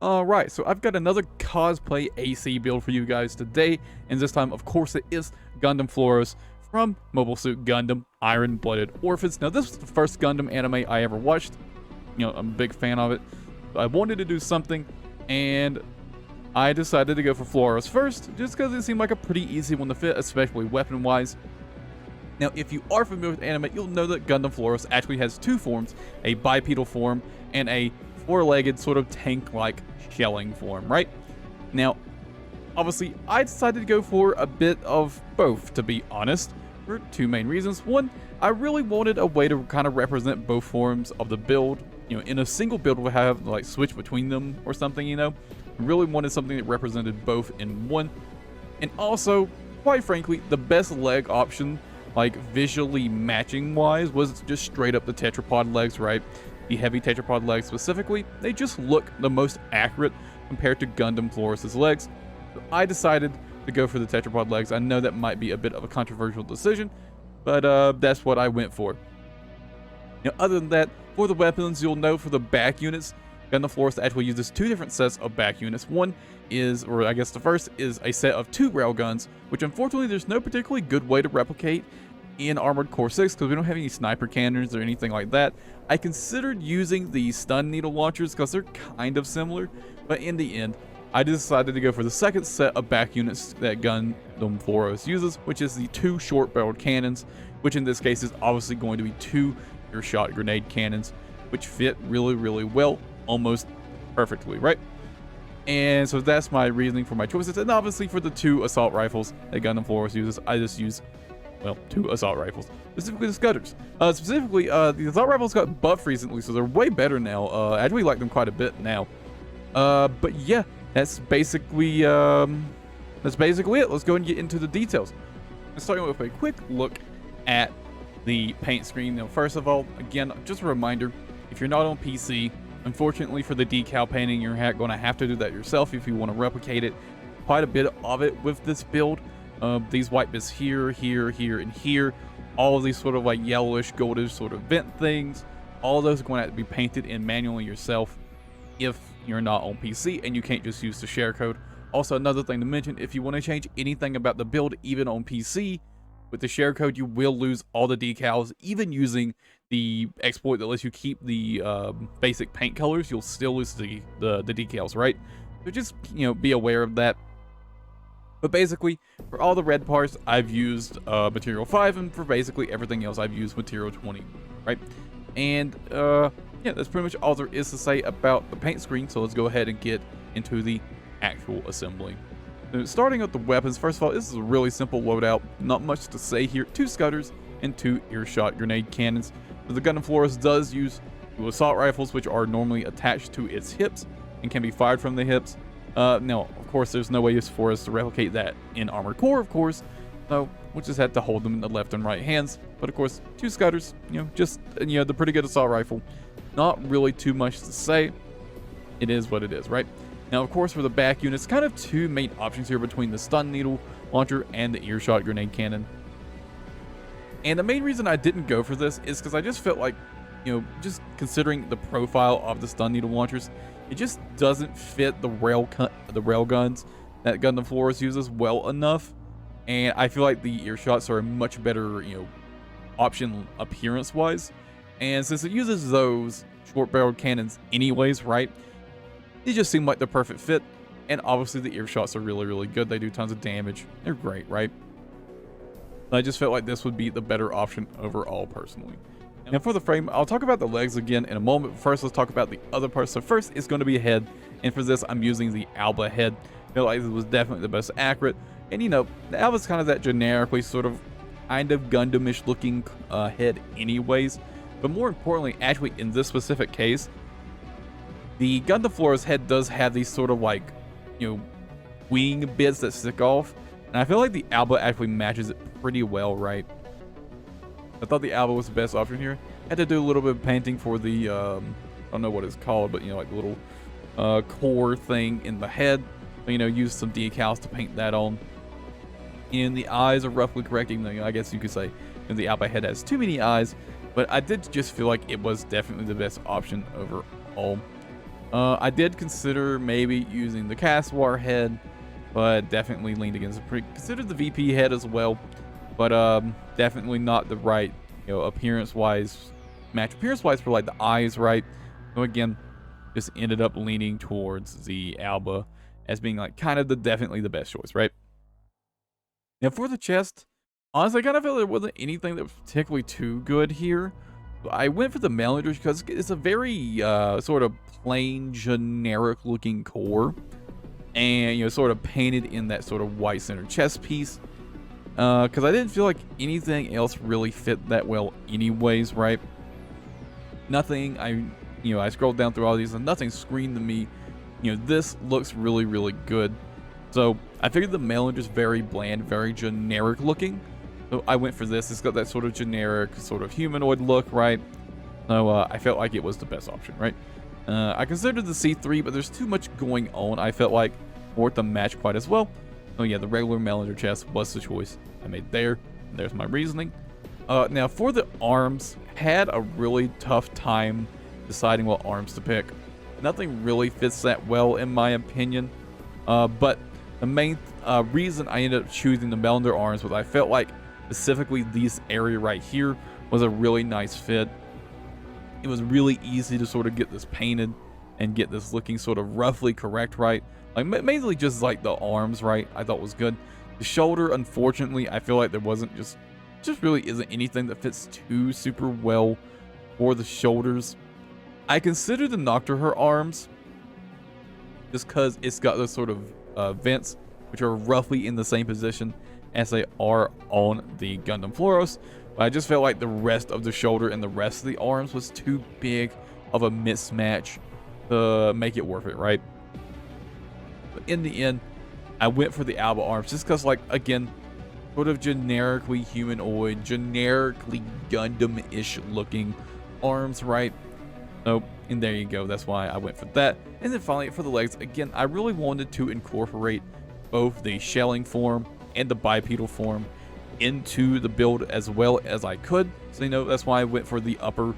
Alright, so I've got another cosplay AC build for you guys today, and this time, of course, it is Gundam Flauros from Mobile Suit Gundam Iron Blooded Orphans. Now, this was the first Gundam anime I ever watched. You know, I'm a big fan of it. I wanted to do something, and I decided to go for Flauros first, just because it seemed like a pretty easy one to fit, especially weapon-wise. Now, if you are familiar with anime, you'll know that Gundam Flauros actually has two forms, a bipedal form and a four-legged sort of tank-like shelling form, right? Now, obviously, I decided to go for a bit of both, to be honest, for two main reasons. One, I really wanted a way to kind of represent both forms of the build. You know, in a single build, we'll have, like, switch between them or something, you know? I really wanted something that represented both in one. And also, quite frankly, the best leg option, like, visually matching-wise, was just straight up the tetrapod legs, right? The heavy tetrapod legs specifically, they just look the most accurate compared to Gundam Flauros' legs. So I decided to go for the tetrapod legs. I know that might be a bit of a controversial decision, but that's what I went for. Now, other than that, for the weapons, you'll know for the back units, Gundam Flauros actually uses two different sets of back units. One is, or I guess the first, is a set of two railguns, which unfortunately there's no particularly good way to replicate in Armored Core 6 because we don't have any sniper cannons or anything like that. I considered using the stun needle launchers because they're kind of similar, but in the end, I decided to go for the second set of back units that Gundam Flauros uses, which is the two short-barreled cannons, which in this case is obviously going to be two earshot grenade cannons, which fit really, really well, almost perfectly, right? And so that's my reasoning for my choices. And obviously for the two assault rifles that Gundam Flauros uses, I just use, well, two assault rifles, specifically the Scudders. The assault rifles got buffed recently, so they're way better now. I actually like them quite a bit now. But yeah, that's basically it. Let's go and get into the details. Starting with a quick look at the paint screen. Now, first of all, again, just a reminder, if you're not on PC, unfortunately for the decal painting, you're going to have to do that yourself if you want to replicate it. Quite a bit of it with this build. These white bits here, here, here, and here. All of these sort of like yellowish, goldish sort of vent things. All of those are going to have to be painted in manually yourself if you're not on PC and you can't just use the share code. Also, another thing to mention, if you want to change anything about the build, even on PC, with the share code, you will lose all the decals. Even using the exploit that lets you keep the basic paint colors, you'll still lose the decals, right? So just, you know, be aware of that. But basically, for all the red parts, I've used material 5, and for basically everything else, I've used material 20, right? And yeah, that's pretty much all there is to say about the paint screen. So let's go ahead and get into the actual assembly. Now, starting with the weapons, first of all, this is a really simple loadout. Not much to say here. Two Scudders and two earshot grenade cannons. So the Gundam Flauros does use two assault rifles, which are normally attached to its hips and can be fired from the hips. Now, of course, there's no way for us to replicate that in Armored Core, of course. So we'll just have to hold them in the left and right hands. But of course, two Scudders, you know, just, you know, the pretty good assault rifle. Not really too much to say. It is what it is, right? Now, of course, for the back units, kind of two main options here between the stun needle launcher and the earshot grenade cannon. And the main reason I didn't go for this is because I just felt like, you know, just considering the profile of the stun needle launchers, it just doesn't fit the rail guns that Gundam Flauros uses well enough. And I feel like the earshots are a much better, you know, option appearance-wise. And since it uses those short-barreled cannons anyways, right? They just seem like the perfect fit, and obviously the earshots are really, really good. They do tons of damage. They're great, right? I just felt like this would be the better option overall, personally. Now for the frame, I'll talk about the legs again in a moment. First, let's talk about the other parts. So first, it's going to be a head, and for this, I'm using the Alba head. I feel like it was definitely the most accurate, and you know, the Alba's kind of that generically sort of kind of Gundam-ish looking head anyways. But more importantly, actually in this specific case, the Gundam Flauros head does have these sort of like, you know, wing bits that stick off. And I feel like the Alba actually matches it pretty well, right? I thought the Alba was the best option here. Had to do a little bit of painting for the, I don't know what it's called, but you know, like the little core thing in the head. You know, use some decals to paint that on. And the eyes are roughly correct, even though I guess you could say the Alba head has too many eyes. But I did just feel like it was definitely the best option overall. I did consider maybe using the Castwar head, but definitely leaned against it. Considered the VP head as well, but definitely not the right, appearance-wise, match appearance-wise for like the eyes, right? So again, just ended up leaning towards the Alba as being like kind of definitely the best choice, right? Now for the chest, honestly, I kind of felt there wasn't anything that was particularly too good here. I went for the Melenders because it's a very sort of plain, generic-looking core, and sort of painted in that sort of white center chest piece. Because I didn't feel like anything else really fit that well, anyways, right? Nothing. I scrolled down through all these, and nothing screamed to me, this looks really, really good. So I figured the Melender's very bland, very generic-looking. So I went for this. It's got that sort of generic, sort of humanoid look, right? So I felt like it was the best option, right? I considered the C3, but there's too much going on, I felt like, for it to match quite as well. So yeah, the regular Melender chest was the choice I made there. There's my reasoning. Now for the arms, had a really tough time deciding what arms to pick. Nothing really fits that well, in my opinion. But the main reason I ended up choosing the Melender arms was I felt like specifically this area right here was a really nice fit. It was really easy to sort of get this painted and get this looking sort of roughly correct, right? Like mainly just like the arms, right? I thought was good. The shoulder, unfortunately, I feel like there wasn't just really isn't anything that fits too super well for the shoulders. I considered the Nocturne arms just because it's got those sort of vents which are roughly in the same position as they are on the Gundam Flauros, but I just felt like the rest of the shoulder and the rest of the arms was too big of a mismatch to make it worth it, right? But in the end, I went for the Alba arms just because, like, again, sort of generically humanoid, generically Gundam-ish looking arms, right? So, and there you go. That's why I went for that. And then finally, for the legs, again, I really wanted to incorporate both the shelling form and the bipedal form into the build as well as I could. So, that's why I went for the upper,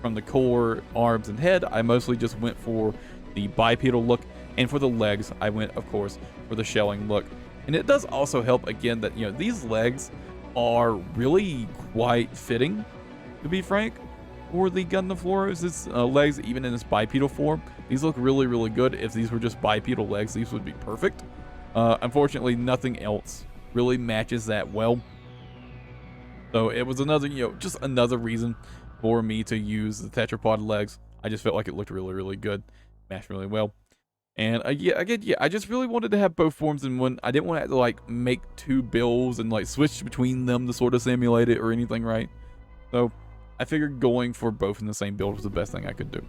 from the core, arms, and head. I mostly just went for the bipedal look. And for the legs, I went, of course, for the shelling look. And it does also help, again, that, these legs are really quite fitting, to be frank, for the Gundam Flauros. This legs, even in this bipedal form, these look really, really good. If these were just bipedal legs, these would be perfect. Unfortunately, nothing else really matches that well. So it was another, just another reason for me to use the tetrapod legs. I just felt like it looked really, really good, matched really well. And I just really wanted to have both forms in one. I didn't want to have to like make two builds and like switch between them to sort of simulate it or anything, right? So I figured going for both in the same build was the best thing I could do.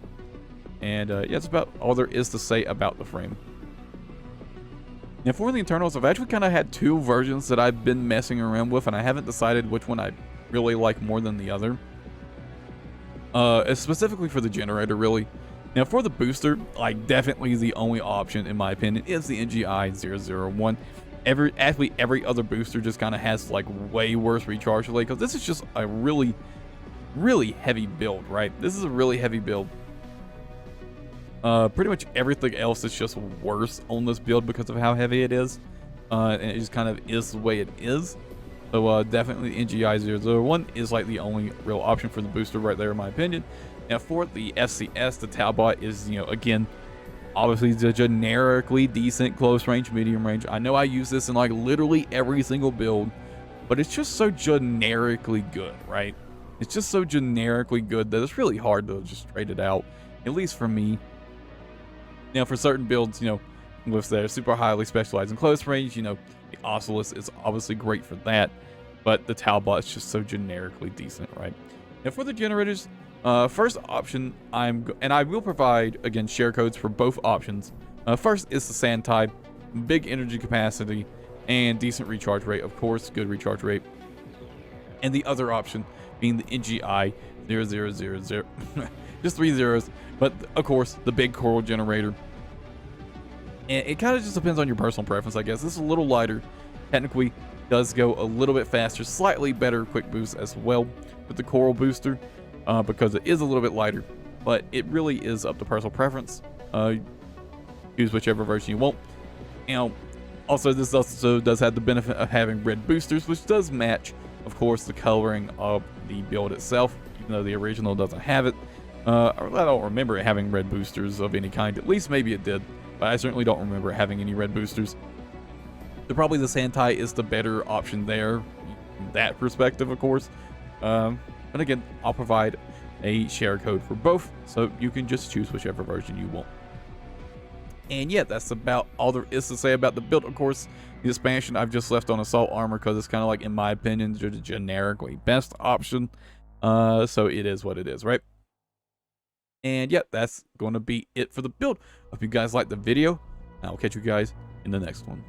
And yeah, that's about all there is to say about the frame. Now for the internals, I've actually kind of had two versions that I've been messing around with, and I haven't decided which one I really like more than the other. Specifically for the generator, really. Now for the booster, like definitely the only option in my opinion is the NGI-001. Every other booster just kind of has like way worse recharge delay, because this is just a really, really heavy build, right? This is a really heavy build. Pretty much everything else is just worse on this build because of how heavy it is. And it just kind of is the way it is. So definitely NGI-001 is like the only real option for the booster right there in my opinion. Now for the FCS, the Talbot is, again, obviously the generically decent close range, medium range. I know I use this in like literally every single build, but it's just so generically good, right? It's just so generically good that it's really hard to just trade it out, at least for me. Now for certain builds, with their super highly specialized in close range, the Oculus is obviously great for that, but the Talbot is just so generically decent, right? Now for the generators, first option, and I will provide, again, share codes for both options. First is the Sand type, big energy capacity, and decent recharge rate, of course, good recharge rate. And the other option being the NGI-0000, just 3 zeros, but of course, the big coral generator. And it kind of just depends on your personal preference, I guess. This is a little lighter, technically does go a little bit faster, slightly better quick boost as well with the coral booster. Because it is a little bit lighter, but it really is up to personal preference. Choose whichever version you want. Now, also, this also does have the benefit of having red boosters, which does match, of course, the coloring of the build itself, even though the original doesn't have it. I don't remember it having red boosters of any kind. At least maybe it did, but I certainly don't remember having any red boosters. So probably the Sandtai is the better option there, from that perspective, of course. But again, I'll provide a share code for both, so you can just choose whichever version you want. And yeah, that's about all there is to say about the build. Of course, the expansion I've just left on Assault Armor because it's kind of like, in my opinion, the generically best option. So it is what it is, right? And yeah, that's going to be it for the build. Hope you guys liked the video. I'll catch you guys in the next one.